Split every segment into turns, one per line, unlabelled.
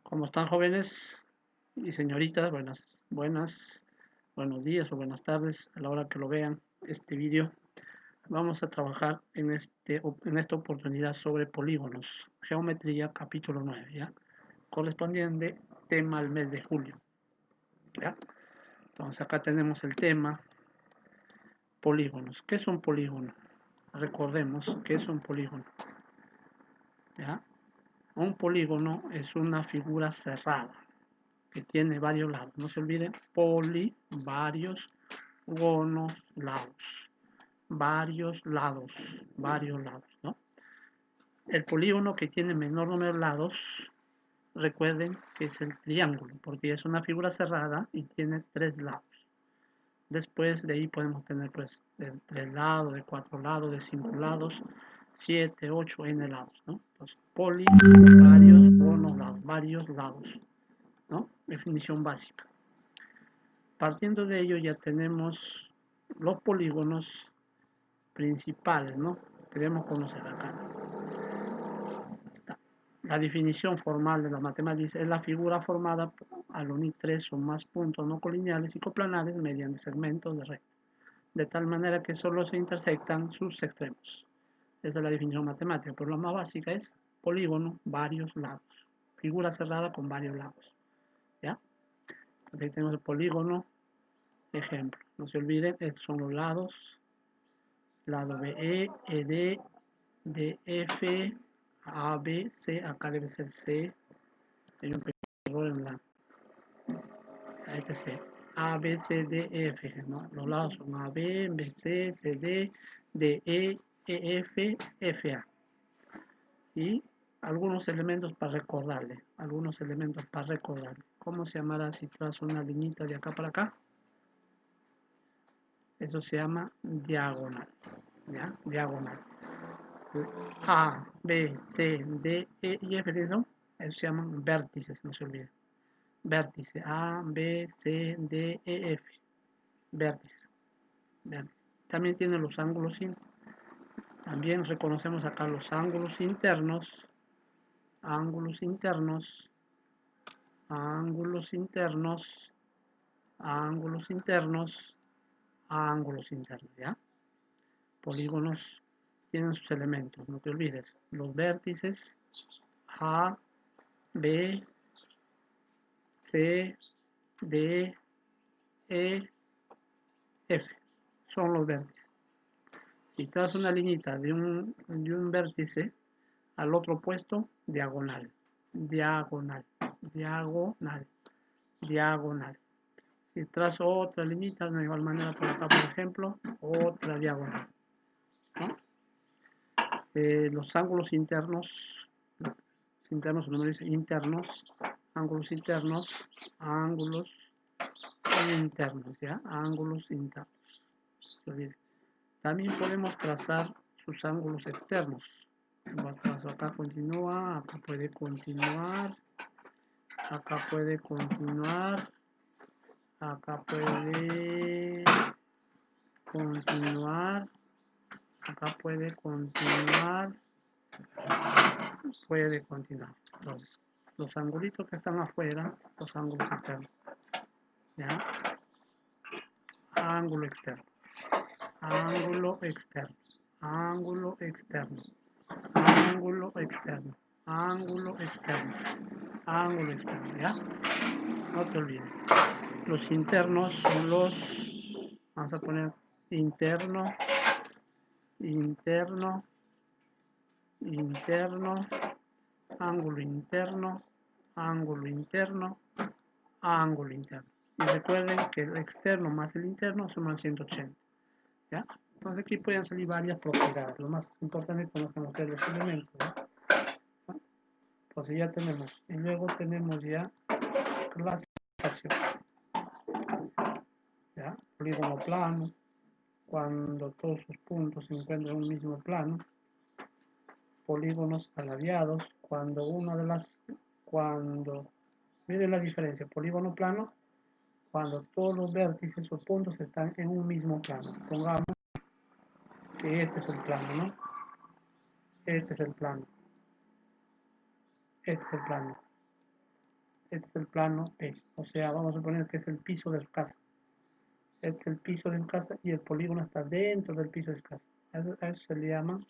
¿Cómo están, jóvenes y señoritas? Buenos días o buenas tardes a la hora que lo vean este vídeo. Vamos a trabajar en esta oportunidad sobre polígonos, geometría, capítulo 9, ¿ya? Correspondiente tema al mes de julio, ¿ya? Entonces acá tenemos el tema polígonos. ¿Qué es un polígono? Recordemos qué es un polígono, ¿ya? Un polígono es una figura cerrada que tiene varios lados. No se olviden, varios, gonos, lados. Varios lados, ¿no? El polígono que tiene menor número de lados, recuerden que es el triángulo, porque es una figura cerrada y tiene 3 lados. Después de ahí podemos tener pues de 3 lados, de 4 lados, de 5 lados, 7, 8, n lados, ¿no? Entonces, varios lados, ¿no? Definición básica. Partiendo de ello ya tenemos los polígonos principales, ¿no? Que debemos conocer acá. Está. La definición formal de la matemática es la figura formada al unir 3 o más puntos no colineales y coplanares mediante segmentos de recta, de tal manera que solo se intersectan sus extremos. Esa es la definición matemática, pero la más básica es polígono, varios lados. Figura cerrada con varios lados, ¿ya? Entonces ahí tenemos el polígono. Ejemplo, no se olviden, estos son los lados, lado BE, ED, DF, ABC, acá debe ser C, hay un pequeño error en la, este C, ABCDF, ¿no? Los lados son AB, BC, CD, DE, EF, FA. Y algunos elementos para recordarle, ¿Cómo se llamará si trazo una liñita de acá para acá? Eso se llama diagonal, ¿ya? Diagonal. A, B, C, D, E y F, eso se llaman vértices, no se olviden. Vértice A, B, C, D, E, F. Vértices. También tiene los ángulos También reconocemos acá los ángulos internos, ángulos internos, ángulos internos, ángulos internos, ángulos internos, ¿ya? Polígonos tienen sus elementos, no te olvides. Los vértices A, B, C, D, E, F. Son los vértices. Si trazo una liñita de un vértice al otro puesto, diagonal, diagonal, diagonal, diagonal. Si trazo otra liñita de igual manera por acá, por ejemplo, otra diagonal, ¿no? Los ángulos internos, ángulos internos, ¿ya? Ángulos internos. También podemos trazar sus ángulos externos. Acá continúa, acá puede continuar, acá puede continuar, acá puede continuar, acá puede continuar, puede continuar. Entonces, los angulitos que están afuera, los ángulos externos, ¿ya? Ángulo externo, ángulo externo, ángulo externo, ángulo externo, ángulo externo, ángulo externo, ¿ya? No te olvides. Los internos son vamos a poner interno, interno, interno, ángulo interno, ángulo interno, ángulo interno. Y recuerden que el externo más el interno suman 180, ¿ya? Entonces aquí pueden salir varias propiedades. Lo más importante es conocer los elementos, ¿ya? Entonces ya tenemos, y luego tenemos ya clasificación, ¿ya? Polígono plano, cuando todos sus puntos se encuentran en un mismo plano. Polígonos aladeados, miren la diferencia, polígono plano, cuando todos los vértices o puntos están en un mismo plano. Pongamos que este es el plano, ¿no? Este es el plano. Este es el plano. este es el plano P, o sea, vamos a suponer que es el piso de su casa. Este es el piso de su casa y el polígono está dentro del piso de su casa. A eso se le llama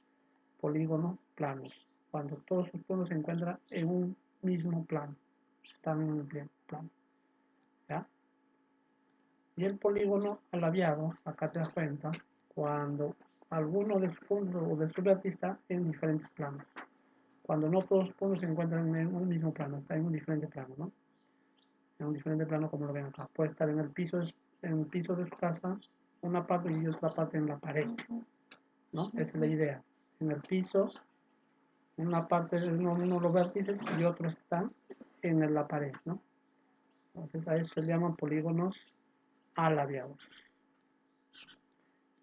polígonos planos, cuando todos sus puntos se encuentran en un mismo plano, están en un mismo plano, ¿ya? Y el polígono alabiado, acá te das cuenta, cuando alguno de sus puntos o de su vértice está en diferentes planos. Cuando no todos los puntos se encuentran en un mismo plano, está en un diferente plano, ¿no? En un diferente plano como lo ven acá. Puede estar en el piso de su casa, una parte y otra parte en la pared, ¿no? Esa es la idea. En el piso, una parte de uno de los vértices y otros están en la pared, ¿no? Entonces a eso se llaman polígonos alabiados.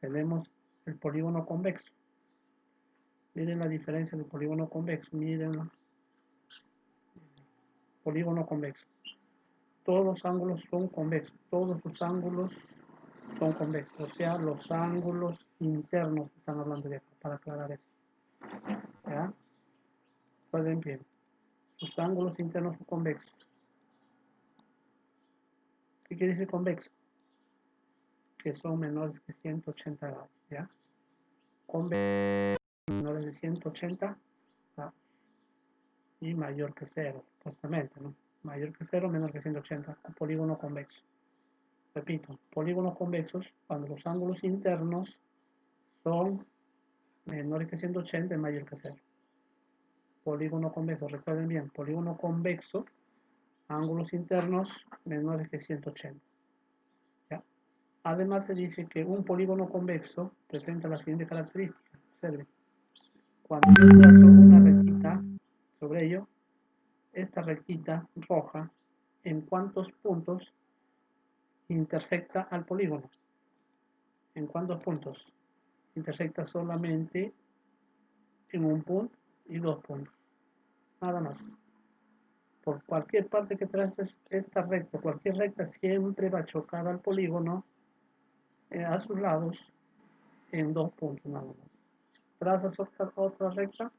Tenemos el polígono convexo. Miren la diferencia del polígono convexo, miren. Polígono convexo. Todos los ángulos son convexos, todos sus ángulos son convexos, o sea, los ángulos internos están hablando de acá, para aclarar eso. ¿Ya? Pueden bien. Sus ángulos internos son convexos. ¿Qué quiere decir convexo? Que son menores que 180 grados, ¿ya? Convexo menores de 180 grados y mayor que 0, supuestamente, ¿no? Mayor que 0, menor que 180, polígono convexo. Repito, polígonos convexos cuando los ángulos internos son menores que 180 y mayor que 0. Polígono convexo, recuerden bien, polígono convexo, ángulos internos menores que 180. ¿Ya? Además se dice que un polígono convexo presenta la siguiente característica. Observen. Cuando yo trazo una rectita sobre ello, esta rectita roja, ¿en cuántos puntos intersecta al polígono? ¿En cuántos puntos? Intersecta solamente en un punto y dos puntos. Nada más. Por cualquier parte que traces esta recta, cualquier recta siempre va a chocar al polígono a sus lados en dos puntos nada más. Trazas otra recta,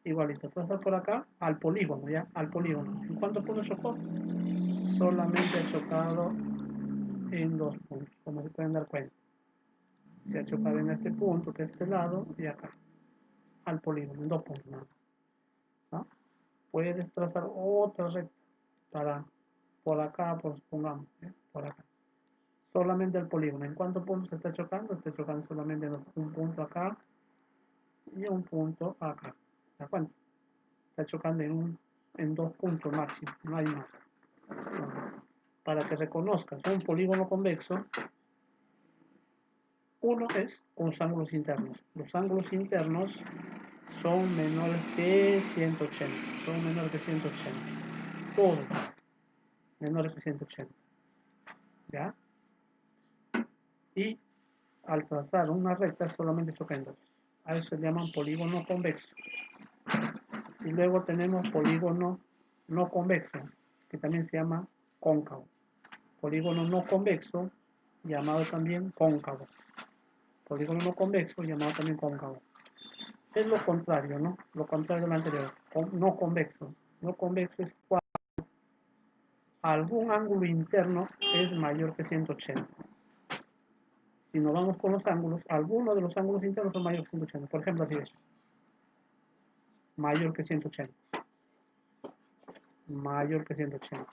igualito. Trazas por acá al polígono, ¿ya? Al polígono. ¿En cuántos puntos chocó? Solamente ha chocado en dos puntos, como se pueden dar cuenta. Se ha chocado en este punto, de este lado, y acá. Al polígono, en dos puntos nada más. ¿No? Puedes trazar otra recta para por acá, pues pongamos, por acá. Solamente el polígono. ¿En cuántos puntos se está chocando? Está chocando solamente en un punto acá y un punto acá. ¿Se da cuenta? Está chocando en dos puntos máximo, no hay más. Entonces, para que reconozcas un polígono convexo, uno es con los ángulos internos. Los ángulos internos son menores que 180. Son menores que 180. Todos menores que 180. ¿Ya? Y al trazar una recta solamente chocan dos. A eso se llaman polígono convexo. Y luego tenemos polígono no convexo, que también se llama cóncavo. Polígono no convexo, llamado también cóncavo. Polígono no convexo, llamado también cóncavo. Es lo contrario, ¿no? Lo contrario de lo anterior. No convexo. No convexo es cuando algún ángulo interno es mayor que 180. Si nos vamos con los ángulos, algunos de los ángulos internos son mayores que 180. Por ejemplo, así es. Mayor que 180. Mayor que 180.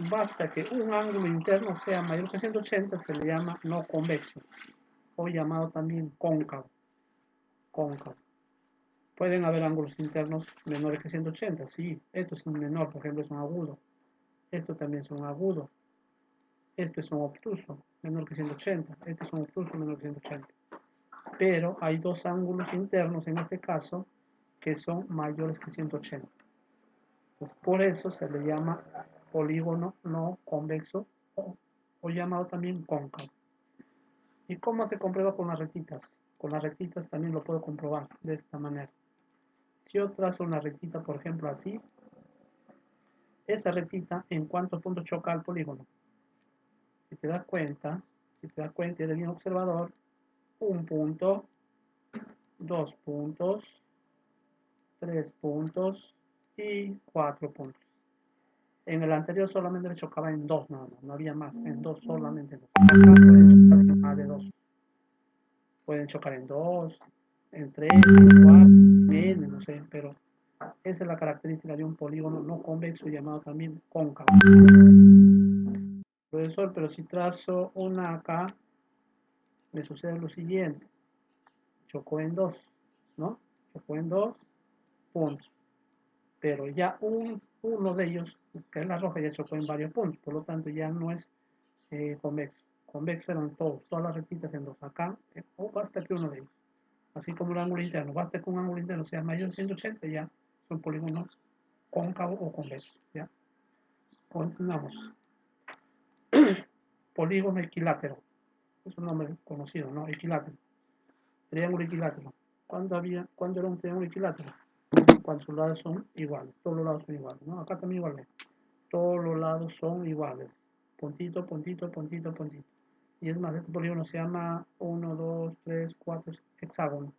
Basta que un ángulo interno sea mayor que 180, se le llama no convexo, o llamado también cóncavo. Cóncavo. Pueden haber ángulos internos menores que 180, sí. Esto es un menor, por ejemplo, es un agudo. Esto también es un agudo. Esto es un obtuso, menor que 180. Este es un obtuso, menor que 180. Pero hay dos ángulos internos en este caso que son mayores que 180. Pues por eso se le llama polígono no convexo o llamado también cóncavo. ¿Y cómo se comprueba con las rectitas? Con las rectitas también lo puedo comprobar de esta manera. Si yo trazo una rectita, por ejemplo, así, esa rectita, ¿en cuántos puntos choca al polígono? Si te das cuenta, eres bien observador, un punto, dos puntos, tres puntos y cuatro puntos. En el anterior solamente le chocaba en 2, no había más, en 2 solamente. Acá pueden chocar en más de 2. Pueden chocar en 2, en 3, en 4, en no sé, pero esa es la característica de un polígono no convexo llamado también cóncavo. Profesor, pero si trazo una acá, me sucede lo siguiente. Chocó en 2, ¿no? Chocó en 2 puntos. Pero ya uno de ellos, que es la roja, ya chocó en varios puntos. Por lo tanto, ya no es convexo. Convexo eran todas las rectitas en 2. Acá, o basta que uno de ellos. Así como el ángulo interno. Basta que un ángulo interno sea mayor de 180, ya son polígonos cóncavo o convexo. ¿Ya? Continuamos. Polígono equilátero. Es un nombre conocido, ¿no? Equilátero. Triángulo equilátero. ¿Cuándo era un triángulo equilátero? Cuando sus lados son iguales. Todos los lados son iguales, ¿no? Acá también igual. Todos los lados son iguales. Puntito, puntito, puntito, puntito. Y es más, este polígono se llama 1, 2, 3, 4, hexágono.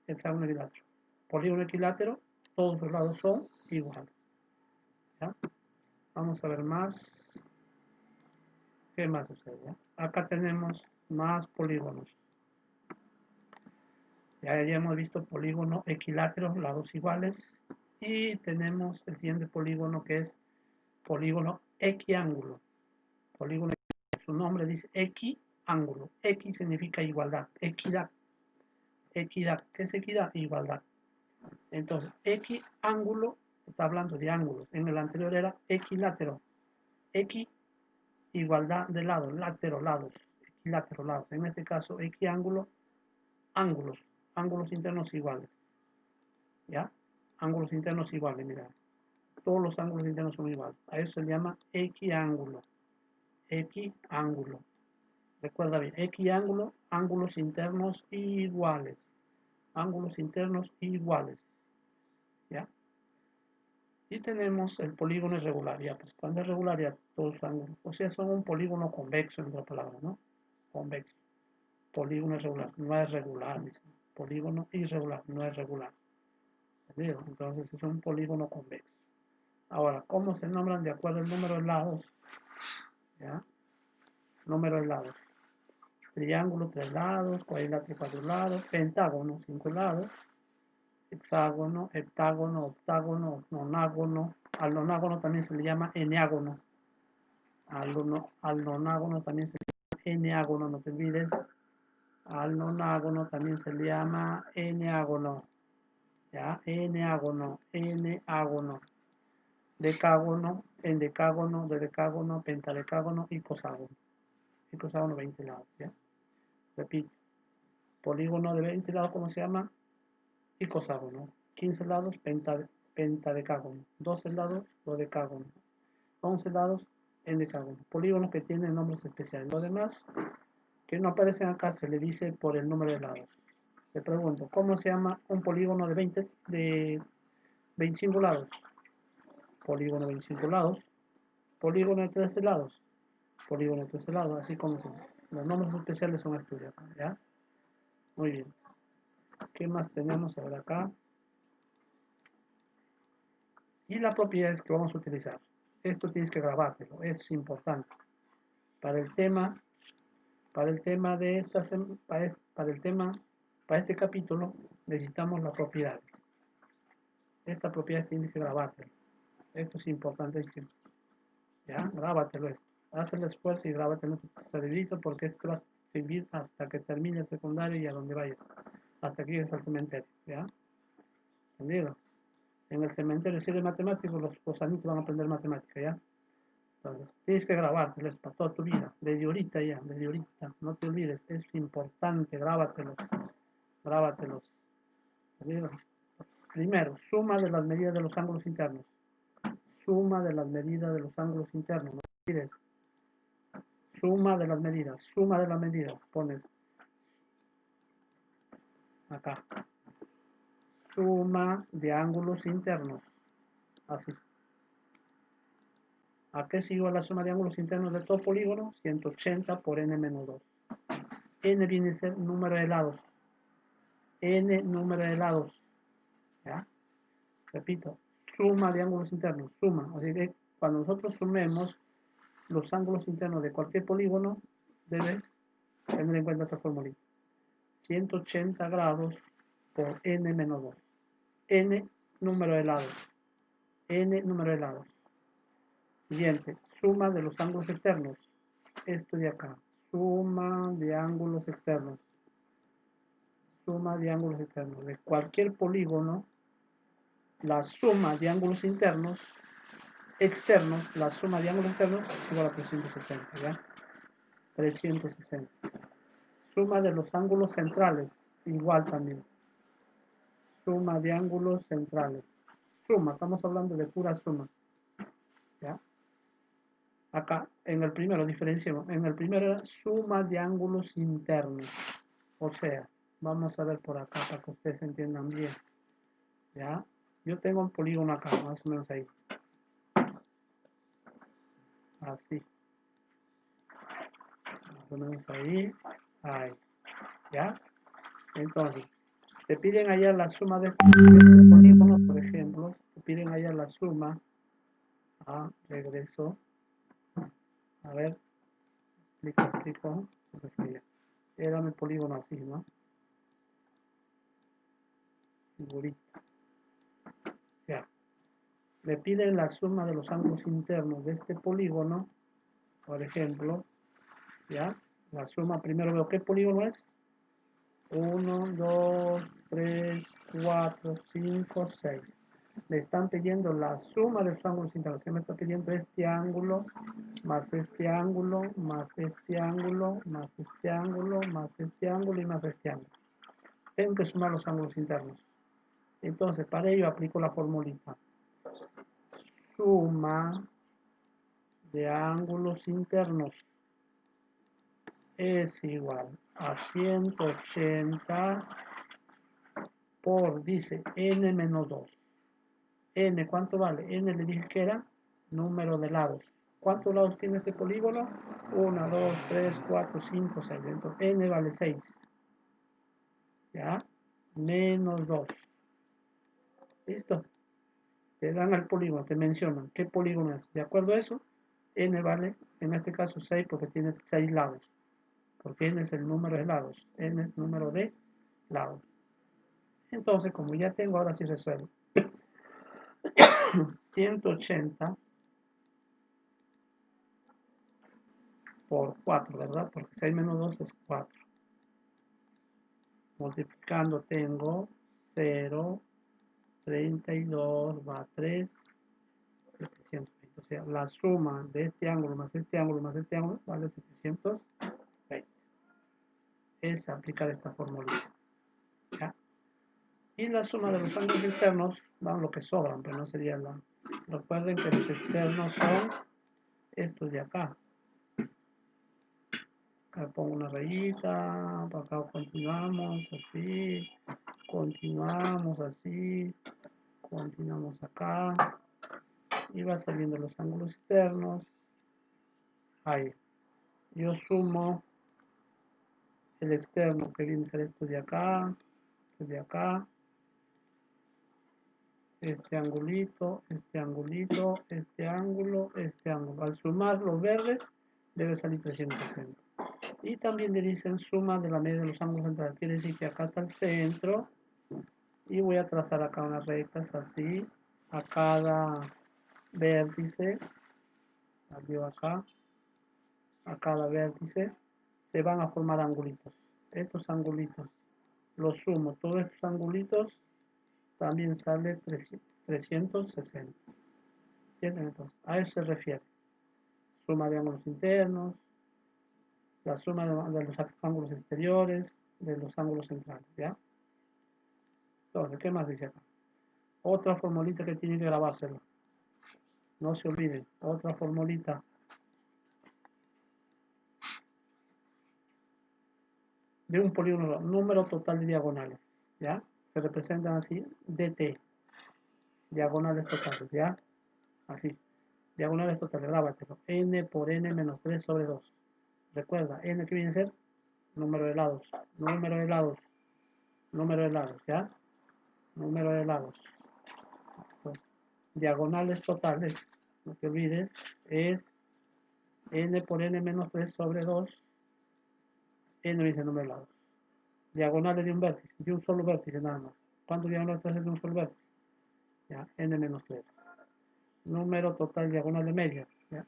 Hexágono equilátero. Polígono equilátero, todos los lados son iguales. ¿Ya? Vamos a ver más. ¿Qué más sucede? ¿Ya? Acá tenemos más polígonos. Ya hemos visto polígono equilátero, lados iguales. Y tenemos el siguiente polígono que es polígono equiángulo. Polígono, su nombre dice equiángulo. X significa igualdad, equidad. Equidad, ¿qué es equidad? Igualdad. Entonces, equiángulo está hablando de ángulos. En el anterior era equilátero. Equi, igualdad de lados, látero, lados. Equilátero, lados. En este caso, equiángulo, ángulos. Ángulos internos iguales. ¿Ya? Ángulos internos iguales, mira. Todos los ángulos internos son iguales. A eso se llama equiángulo. Equiángulo. Recuerda bien, equiángulo, ángulos internos iguales. Ángulos internos iguales. ¿Ya? Y tenemos el polígono irregular. Ya, pues cuando es regular, ya todos ángulos. O sea, son un polígono convexo, en otra palabra, ¿no? Convexo. Polígono irregular. No es regular, dice. Polígono irregular, no es regular. ¿Entendido? Entonces es un polígono convexo. Ahora, ¿cómo se nombran de acuerdo al número de lados? ¿Ya? Número de lados. Triángulo, 3 lados, cuadrilátero, 4 lados, pentágono, 5 lados, hexágono, heptágono, octágono, nonágono. Al nonágono también se le llama eneágono. Al nonágono también se le llama eneágono, no te olvides. Al nonágono también se le llama eneágono. ¿Ya? Eneágono, eneágono. Decágono, endecágono, dodecágono, pentadecágono y coságono. Y coságono 20 lados, ¿ya? Repito. Polígono de 20 lados, ¿cómo se llama? Icoságono. 15 lados, pentadecágono. 12 lados, dodecágono. 11 lados, endecágono. Polígonos que tienen nombres especiales. Lo demás, que no aparecen acá, se le dice por el número de lados. Le pregunto, ¿cómo se llama un polígono de 25 lados? Polígono de 25 lados. Polígono de 13 lados. Polígono de 13 lados, así como son. Los nombres especiales son estudiados, ¿ya? Muy bien. ¿Qué más tenemos ahora acá? Y las propiedades que vamos a utilizar. Esto tienes que grabártelo, esto es importante. Para el tema, de esta para este capítulo, necesitamos las propiedades. Esta propiedad tienes que grabártelo. Esto es importantísimo. ¿Ya? Grábatelo esto. Haz el esfuerzo y grábatelo en tu cerebrito porque esto va a servir hasta que termine el secundario y a donde vayas. Hasta que llegues al cementerio. ¿Ya? ¿Entendido? En el cementerio, si eres matemático, los gusanitos van a aprender matemática, ¿ya? Entonces, tienes que grabártelos para toda tu vida, desde ahorita ya, desde ahorita, no te olvides, es importante, grábatelos, grábatelos. ¿Entendido? Primero, suma de las medidas de los ángulos internos. Suma de las medidas de los ángulos internos, no te olvides. Suma de las medidas, pones acá. Suma de ángulos internos, así. ¿A qué es igual la suma de ángulos internos de todo polígono? 180 por n menos 2. N viene a ser número de lados. N número de lados. ¿Ya? Repito, suma de ángulos internos, suma. Así que cuando nosotros sumemos los ángulos internos de cualquier polígono, debes tener en cuenta esta formulita. 180 grados por n menos 2. N número de lados. N número de lados. Siguiente, suma de los ángulos externos. Esto de acá. Suma de ángulos externos. Suma de ángulos externos. De cualquier polígono, la suma de ángulos externos, la suma de ángulos externos es igual a 360, ¿ya? 360. Suma de los ángulos centrales, igual también. Suma de ángulos centrales. Suma, estamos hablando de pura suma. ¿Ya? Acá, en el primero, diferenciamos. En el primero, suma de ángulos internos. O sea, vamos a ver por acá para que ustedes entiendan bien. ¿Ya? Yo tengo un polígono acá, más o menos ahí. Así. Más o menos ahí. Ahí. ¿Ya? Entonces, te piden allá la suma de este polígono, por ejemplo. Te piden allá la suma. Regreso. A ver. Explico. Era mi polígono así, ¿no? Figurita. Ya. Le piden la suma de los ángulos internos de este polígono, por ejemplo, ¿ya? La suma, primero veo qué polígono es. 1, 2, 3, 4, 5, 6. Le están pidiendo la suma de los ángulos internos. Se me está pidiendo este ángulo, más este ángulo, más este ángulo, más este ángulo, más este ángulo y más este ángulo. Tengo que sumar los ángulos internos. Entonces, para ello aplico la formulita. Suma de ángulos internos es igual a 180 por, dice, n menos 2. N, ¿cuánto vale? N le dije que era número de lados. ¿Cuántos lados tiene este polígono? 1, 2, 3, 4, 5, 6. Entonces, n vale 6. ¿Ya? Menos 2. ¿Listo? Te dan el polígono, te mencionan qué polígono es. De acuerdo a eso, n vale, en este caso 6 porque tiene 6 lados. Porque n es el número de lados. N es número de lados. Entonces, como ya tengo, ahora sí resuelvo. 180 por 4, ¿verdad? Porque 6 menos 2 es 4. Multiplicando tengo 0, 32 va a 3, 720. O sea, la suma de este ángulo más este ángulo más este ángulo vale 720. Es aplicar esta fórmula. ¿Ya? Y la suma de los ángulos externos van lo que sobran, pero no sería la... Recuerden que los externos son estos de acá. Acá pongo una rayita, para acá continuamos así, continuamos así, continuamos acá, y va saliendo los ángulos externos. Ahí, yo sumo el externo que viene a ser esto de acá, este angulito, este angulito, este ángulo, este ángulo. Al sumar los verdes, debe salir 360. Y también le dicen suma de la media de los ángulos centrales. Quiere decir que acá está el centro. Y voy a trazar acá unas rectas así. A cada vértice. Salió acá. A cada vértice. Se van a formar angulitos. Estos angulitos los sumo. Todos estos angulitos también sale 360. ¿Entienden? Entonces, a eso se refiere. Suma de ángulos internos. La suma de los ángulos exteriores. De los ángulos centrales. ¿Ya? Entonces, ¿qué más dice acá? Otra formulita que tienen que grabárselo. No se olviden. Otra formulita. De un polígono, número total de diagonales. ¿Ya? Se representan así. DT. Diagonales totales. ¿Ya? Así. Diagonales totales. Grábatelo. N por N menos 3 sobre 2. Recuerda. N que viene a ser número de lados. Número de lados. Número de lados. ¿Ya? Número de lados. Diagonales totales no te olvides, es n por n menos 3 sobre 2, n dice número de lados. Diagonales de un vértice, de un solo vértice nada más. ¿Cuántos diagonales hace de un solo vértice? Ya, n menos 3. Número total diagonal de medios, ¿ya?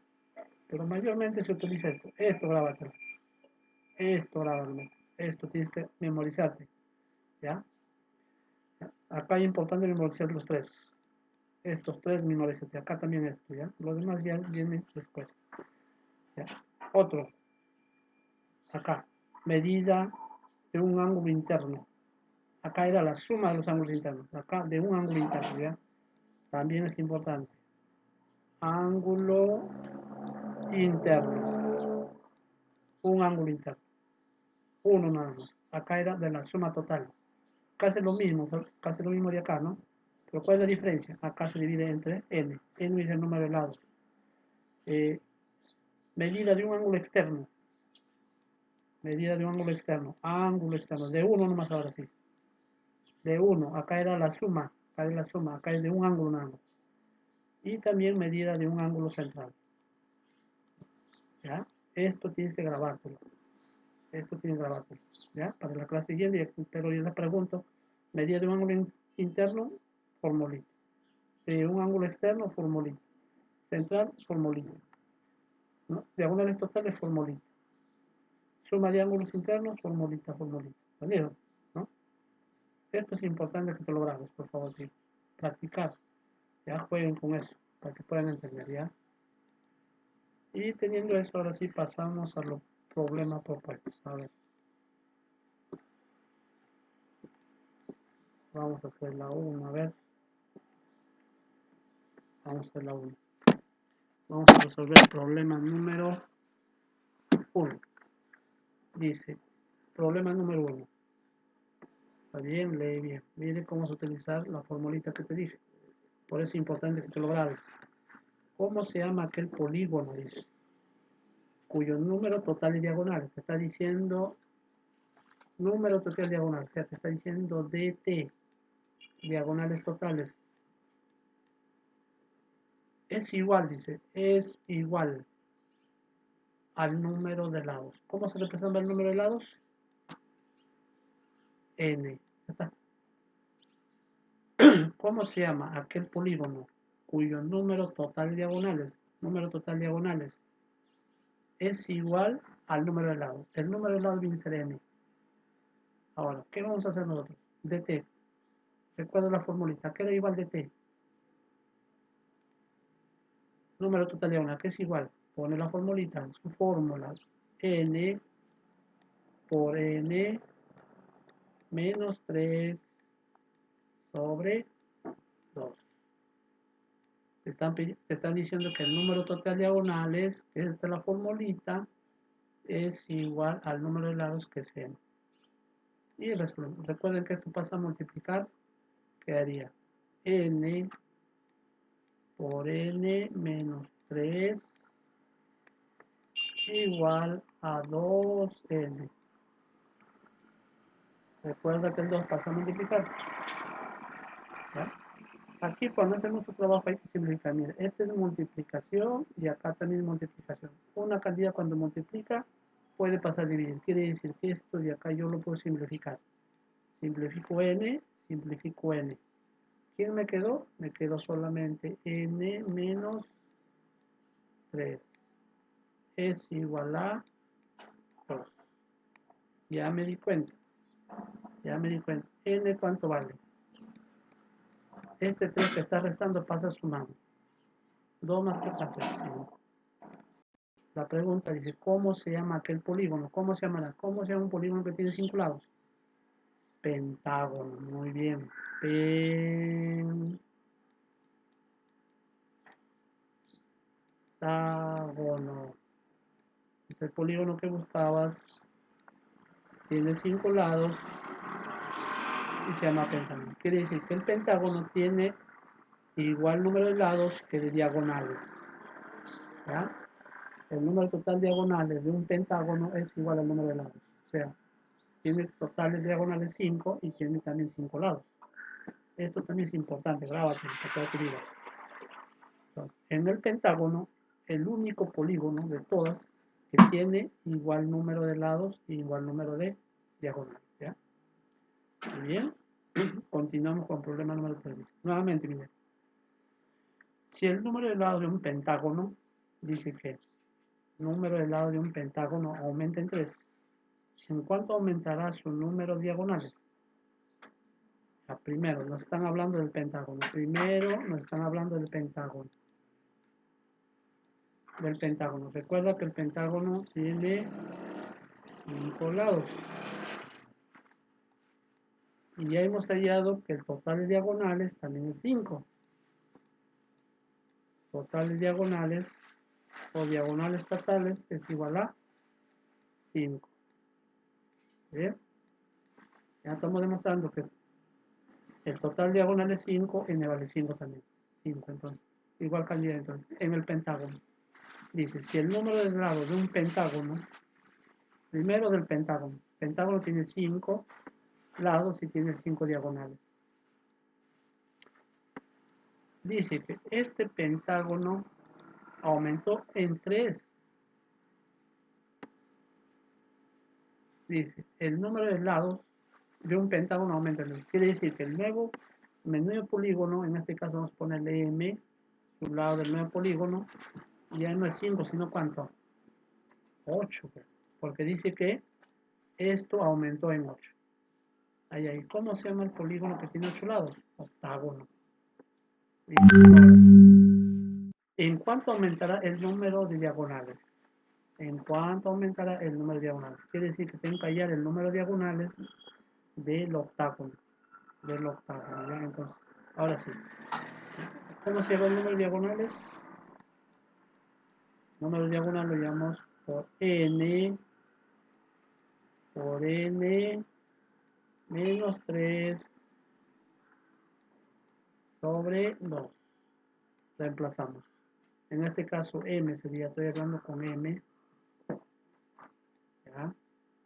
Pero mayormente se utiliza esto. Esto grábatelo. Esto grábatelo. Esto tienes que memorizarte, ¿ya? Acá es importante memorizar los tres. Estos tres memorizate. Acá también esto, ¿ya? Lo demás ya viene después. ¿Ya? Otro. Acá. Medida de un ángulo interno. Acá era la suma de los ángulos internos. Acá de un ángulo interno, ¿ya? También es importante. Ángulo interno. Un ángulo interno. Uno nada más. Acá era de la suma total. Casi lo mismo de acá, ¿no? Pero ¿cuál es la diferencia? Acá se divide entre n. N es el número de lados. Medida de un ángulo externo. Medida de un ángulo externo. Ángulo externo. De 1 nomás ahora sí. De 1. Acá era la suma. Acá es la suma. Acá es de un ángulo nada más. Y también medida de un ángulo central. ¿Ya? Esto tienes que grabártelo. Esto tienes que grabártelo. ¿Ya? Para la clase siguiente, pero yo les pregunto, medida de un ángulo interno, formulita. De un ángulo externo, formulita. Central, formulita. ¿No? Diagonales totales, formulita. Suma de ángulos internos, formulita. ¿Entendieron? ¿No? Esto es importante que te lo grabes, por favor, sí. Practicar. Ya jueguen con eso, para que puedan entender, ¿ya? Y teniendo eso, ahora sí pasamos a los problemas propuestos. A ver. Vamos a hacer la 1, a ver. Vamos a hacer la 1. Vamos a resolver el problema número 1. Dice, problema número 1. Está bien, lee bien. Mire cómo vas a utilizar la formulita que te dije. Por eso es importante que te lo grabes. ¿Cómo se llama aquel polígono? Dice, cuyo número total y diagonal. Te está diciendo número total diagonal. O sea, te está diciendo dt. Diagonales totales. Es igual, dice. Es igual al número de lados. ¿Cómo se representa el número de lados? N. ¿Está? ¿Cómo se llama aquel polígono cuyo número total diagonales es igual al número de lados? El número de lados viene a ser n. Ahora, ¿qué vamos a hacer nosotros? dt. Recuerda la formulita. ¿Qué era igual dt? Número total diagonal, que es igual. Pone la formulita, su fórmula. N por n menos 3 sobre 2. Te están diciendo que el número total diagonales, que es la formulita, es igual al número de lados, que es n. Y recuerden que esto pasa a multiplicar, quedaría n por n menos 3 igual a 2n. Recuerda que el 2 pasa a multiplicar. ¿Ya? Aquí cuando hacemos nuestro trabajo hay que simplificar. Mira, esta es multiplicación y acá también es multiplicación. Una cantidad cuando multiplica puede pasar a dividir. Quiere decir que esto de acá yo lo puedo simplificar. Simplifico n, simplifico n. ¿Quién me quedó? Me quedó solamente n menos 3 es igual a 2. Ya me di cuenta. N, ¿cuánto vale? Este 3 que está restando pasa sumando. 2 más 3 más 3, 5. La pregunta dice, ¿cómo se llama aquel polígono? ¿Cómo se llama un polígono que tiene 5 lados? Pentágono, muy bien. Pentágono. Es el polígono que buscabas. Tiene 5 lados y se llama pentágono. Quiere decir que el pentágono tiene igual número de lados que de diagonales. ¿Ya? El número total de diagonales de un pentágono es igual al número de lados. O sea, tiene totales diagonales 5 y tiene también 5 lados. Esto también es importante, grábate para toda tu vida. Entonces, en el pentágono, el único polígono de todas que tiene igual número de lados y igual número de diagonales, ¿ya? Muy bien. Continuamos con el problema número 3. Nuevamente, miren. Si el número de lados de un pentágono, dice que el número de lados de un pentágono aumenta en 3, ¿en cuánto aumentará su número de diagonales? Primero, nos están hablando del pentágono. Primero, nos están hablando del pentágono. Recuerda que el pentágono tiene 5 lados. Y ya hemos hallado que el total de diagonales también es 5. Total de diagonales o diagonales totales es igual a 5. ¿Bien? Ya estamos demostrando que el total diagonal es 5 y me vale 5 también. 5 entonces. Igual cantidad entonces. En el pentágono. Dice, si el número de lados de un pentágono, primero del pentágono. El pentágono tiene 5 lados y tiene 5 diagonales. Dice que este pentágono aumentó en 3. Dice, el número de lados de un pentágono aumenta en 3. Quiere decir que el nuevo polígono, en este caso vamos a ponerle M, su lado del nuevo polígono, ya no es 5, sino ¿cuánto? 8. Porque dice que esto aumentó en 8. Ahí. ¿Cómo se llama el polígono que tiene 8 lados? Octágono. ¿En cuánto aumentará el número de diagonales? ¿En cuánto aumentará el número de diagonales? Quiere decir que tengo que hallar el número de diagonales del octágono. ¿Ya? Entonces, ahora sí. ¿Cómo se llama el número de diagonales? El número de diagonal lo llamamos por n menos 3 sobre 2. Reemplazamos. En este caso m sería, estoy hablando con m, ¿ya?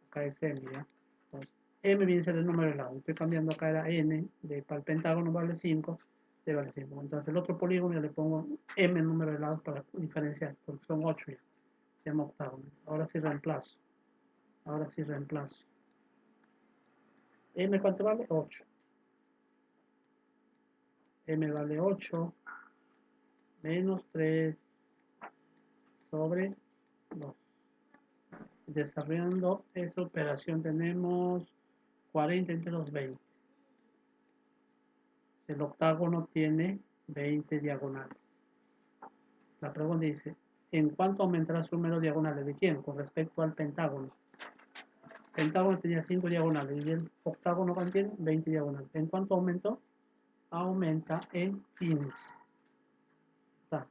Acá es m, ¿ya? Entonces, m viene a ser el número de lado. Estoy cambiando acá era n, para el pentágono vale 5, de vale 5. Entonces el otro polígono yo le pongo m número de lados para diferenciar, porque son 8 ya. Se llama octágono. Ahora sí reemplazo. M ¿cuánto vale? 8. M vale 8 menos 3 sobre 2. Desarrollando esa operación tenemos 40 entre los 20. El octágono tiene 20 diagonales. La pregunta dice, ¿en cuánto aumentará su número de diagonales? ¿De quién? Con respecto al pentágono. El pentágono tenía 5 diagonales y el octágono contiene 20 diagonales. ¿En cuánto aumentó? Aumenta en 15. Está.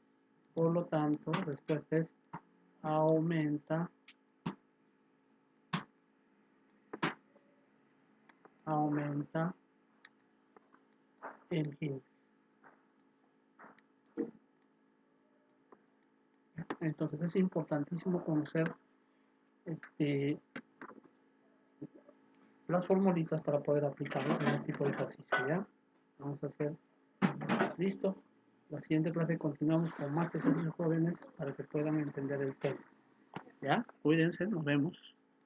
Por lo tanto, la respuesta es aumenta en 15. Entonces es importantísimo conocer las formulitas para poder aplicarlo en este tipo de ejercicio, ¿ya? Vamos a hacer, listo. La siguiente clase continuamos con más ejercicios jóvenes para que puedan entender el tema, ¿ya? Cuídense, nos vemos.